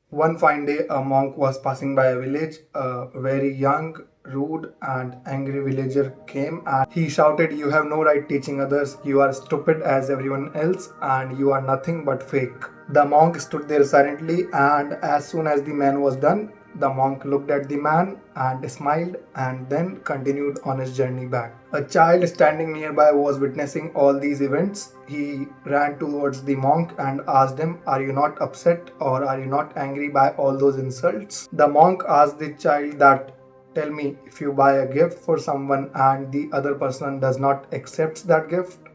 One fine day, a monk was passing by a village. A very young, rude, and angry villager came and he shouted, "You have no right teaching others. You are stupid as everyone else, and you are nothing but fake." The monk stood there silently, and as soon as the man was done, the monk looked at the man and smiled and then continued on his journey back. A child standing nearby was witnessing all these events. He ran towards the monk and asked him, "Are you not upset or are you not angry by all those insults?" The monk asked the child that, "Tell me, if you buy a gift for someone and the other person does not accept that gift,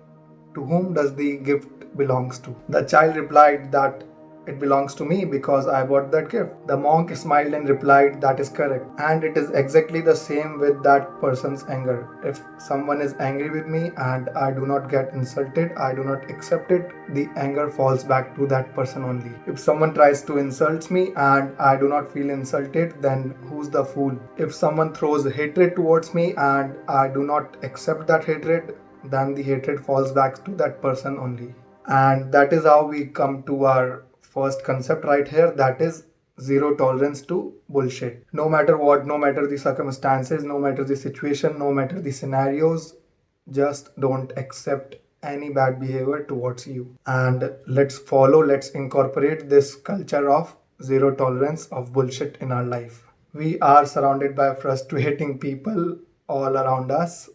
to whom does the gift belongs to?" The child replied that it belongs to me because I bought that gift. The monk smiled and replied, "That is correct. And it is exactly the same with that person's anger. If someone is angry with me and I do not get insulted, I do not accept it, the anger falls back to that person only. If someone tries to insult me and I do not feel insulted, then who's the fool? If someone throws hatred towards me and I do not accept that hatred, then the hatred falls back to that person only." And that is how we come to our first concept right here, that is zero tolerance to bullshit. No matter what, no matter the circumstances, no matter the situation, no matter the scenarios, just don't accept any bad behavior towards you. And let's incorporate this culture of zero tolerance of bullshit in our life. We are surrounded by frustrating people all around us,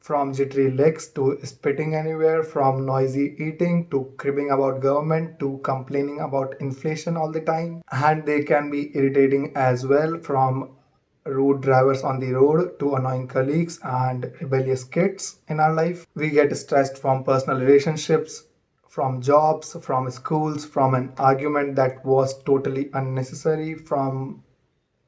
from jittery legs to spitting anywhere, from noisy eating to cribbing about government to complaining about inflation all the time. And they can be irritating as well, from rude drivers on the road to annoying colleagues and rebellious kids in our life. We get stressed from personal relationships, from jobs, from schools, from an argument that was totally unnecessary, from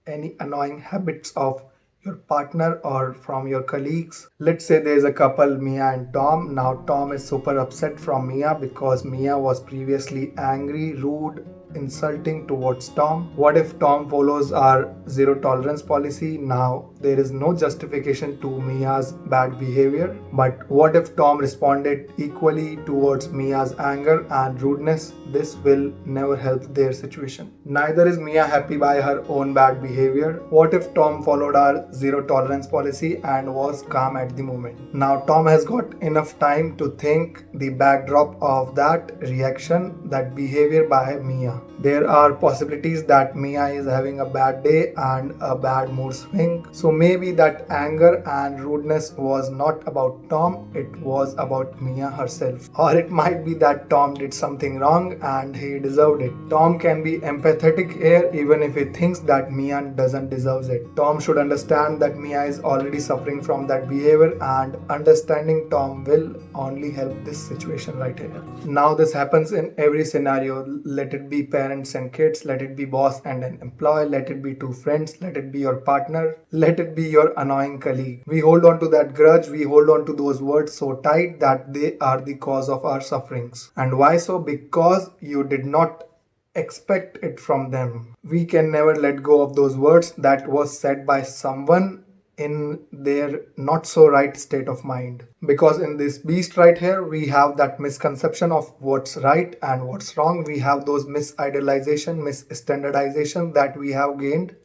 any annoying habits of your partner or from your colleagues. Let's say there's a couple, Mia and Tom. Now, Tom is super upset from Mia because Mia was previously angry, rude, insulting towards Tom. What if Tom follows our zero tolerance policy? Now, there is no justification to Mia's bad behavior. But what if Tom responded equally towards Mia's anger and rudeness? This will never help their situation. Neither is Mia happy by her own bad behavior. What if Tom followed our zero tolerance policy and was calm at the moment? Now, Tom has got enough time to think the backdrop of that reaction, that behavior by Mia. There are possibilities that Mia is having a bad day and a bad mood swing. So maybe that anger and rudeness was not about Tom, it was about Mia herself. Or it might be that Tom did something wrong and he deserved it. Tom can be empathetic here even if he thinks that Mia doesn't deserve it. Tom should understand that Mia is already suffering from that behavior, and understanding Tom will only help this situation right here. Now this happens in every scenario. Let it be parents and kids, let it be boss and an employee, let it be two friends, let it be your partner, let it be your annoying colleague. We hold on to that grudge, we hold on to those words so tight that they are the cause of our sufferings. And why so? Because you did not expect it from them. We can never let go of those words that was said by someone in their not so right state of mind. Because in this beast right here, we have that misconception of what's right and what's wrong. We have those misidealization, misstandardization that we have gained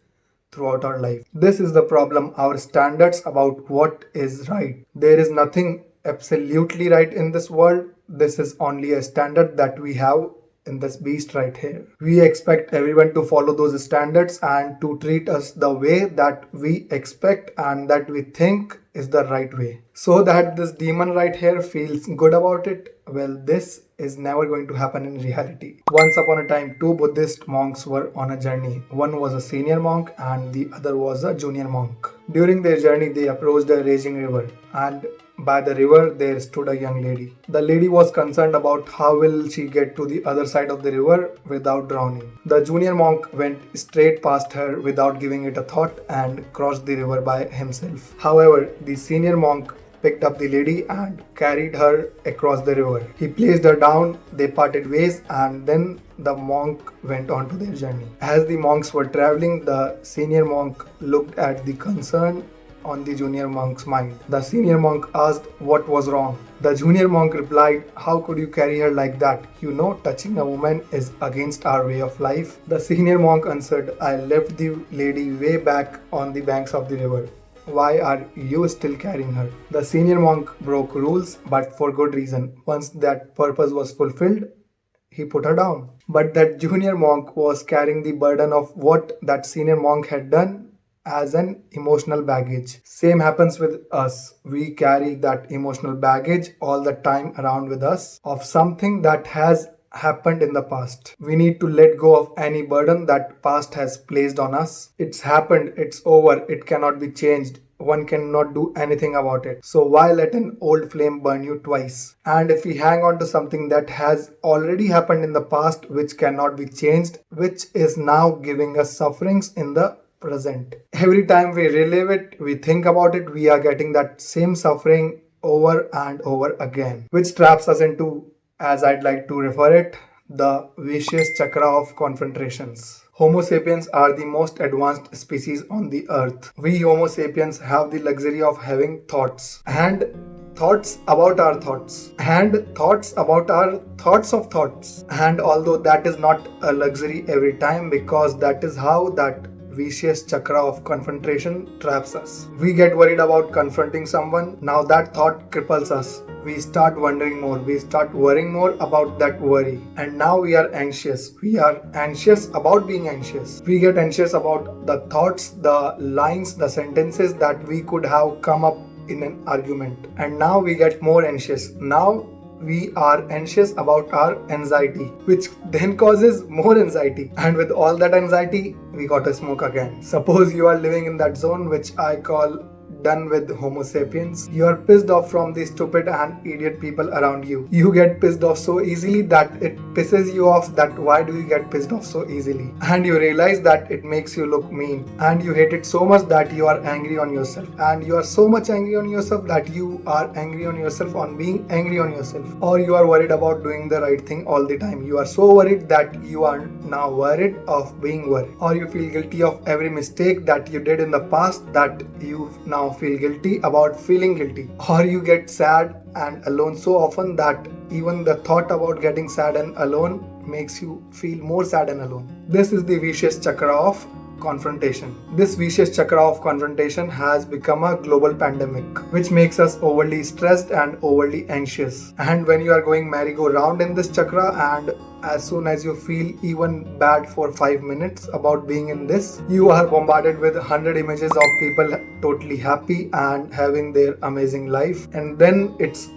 throughout our life. This is the problem, our standards about what is right. There is nothing absolutely right in this world. This is only a standard that we have in this beast right here. We expect everyone to follow those standards and to treat us the way that we expect and that we think is the right way. So that this demon right here feels good about it. Well, this is never going to happen in reality. Once upon a time, two Buddhist monks were on a journey. One was a senior monk and the other was a junior monk. During their journey, they approached a raging river, and by the river there stood a young lady. The lady was concerned about how will she get to the other side of the river without drowning. The junior monk went straight past her without giving it a thought and crossed the river by himself. However, the senior monk picked up the lady and carried her across the river. He placed her down, they parted ways, and then the monk went on to their journey. As the monks were traveling, the senior monk looked at the concern on the junior monk's mind. The senior monk asked what was wrong. The junior monk replied, "How could you carry her like that? You know, touching a woman is against our way of life." The senior monk answered, "I left the lady way back on the banks of the river. Why are you still carrying her?" The senior monk broke rules, but for good reason. Once that purpose was fulfilled, he put her down. But that junior monk was carrying the burden of what that senior monk had done as an emotional baggage. Same happens with us. We carry that emotional baggage all the time around with us of something that has happened in the past. We need to let go of any burden that past has placed on us. It's happened, it's over, it cannot be changed. One cannot do anything about it. So why let an old flame burn you twice? And if we hang on to something that has already happened in the past, which cannot be changed, which is now giving us sufferings in the present. Every time we relive it, we think about it, we are getting that same suffering over and over again, which traps us into, as I'd like to refer it, the vicious chakra of confrontations. Homo sapiens are the most advanced species on the earth. We Homo sapiens have the luxury of having thoughts and thoughts about our thoughts and thoughts about our thoughts of thoughts. And although that is not a luxury every time, because that is how that vicious chakra of confrontation traps us. We get worried about confronting someone. Now that thought cripples us. We start wondering more. We start worrying more about that worry. And now we are anxious. We are anxious about being anxious. We get anxious about the thoughts, the lines, the sentences that we could have come up in an argument. And now we get more anxious. Now we are anxious about our anxiety, which then causes more anxiety. And with all that anxiety, we gotta smoke again. Suppose you are living in that zone which I call done with Homo sapiens. You are pissed off from the stupid and idiot people around you. You get pissed off so easily that it pisses you off that why do you get pissed off so easily? And you realize that it makes you look mean. And you hate it so much that you are angry on yourself. And you are so much angry on yourself that you are angry on yourself on being angry on yourself. Or you are worried about doing the right thing all the time. You are so worried that you are now worried of being worried. Or you feel guilty of every mistake that you did in the past that you now feel guilty about feeling guilty. Or you get sad and alone so often that even the thought about getting sad and alone makes you feel more sad and alone. This is the vicious chakra of confrontation. This vicious chakra of confrontation has become a global pandemic, which makes us overly stressed and overly anxious. And when you are going merry-go-round in this chakra, and as soon as you feel even bad for 5 minutes about being in this, you are bombarded with 100 images of people totally happy and having their amazing life. And then it's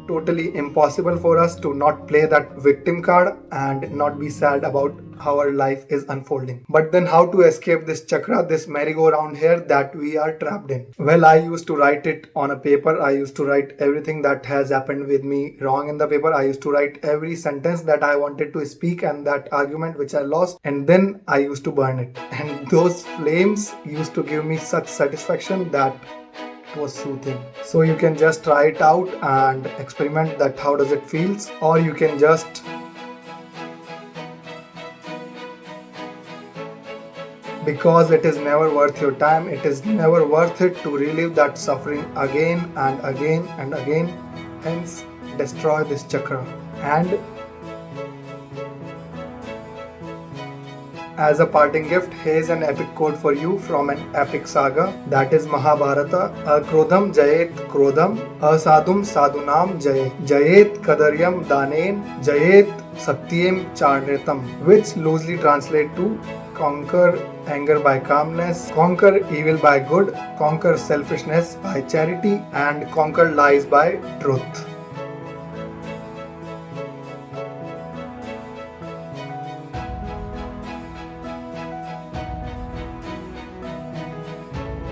totally impossible for us to not play that victim card and not be sad about how our life is unfolding. But then how to escape this chakra, this merry-go-round here that we are trapped in? Well, I used to write it on a paper. I used to write everything that has happened with me wrong in the paper. I used to write every sentence that I wanted to speak and that argument which I lost, and then I used to burn it. And those flames used to give me such satisfaction that it was soothing. So you can just try it out and experiment that how does it feels, or you can just because it is never worth your time, it is never worth it to relive that suffering again and again and again. Hence, destroy this chakra. And as a parting gift, here's an epic quote for you from an epic saga, that is Mahabharata. Akrodham jayet krodham, asadhum sadhunam jayet, jayet kadaryam danen, jayet satyem charnetam, which loosely translate to conquer anger by calmness, conquer evil by good, conquer selfishness by charity, and conquer lies by truth.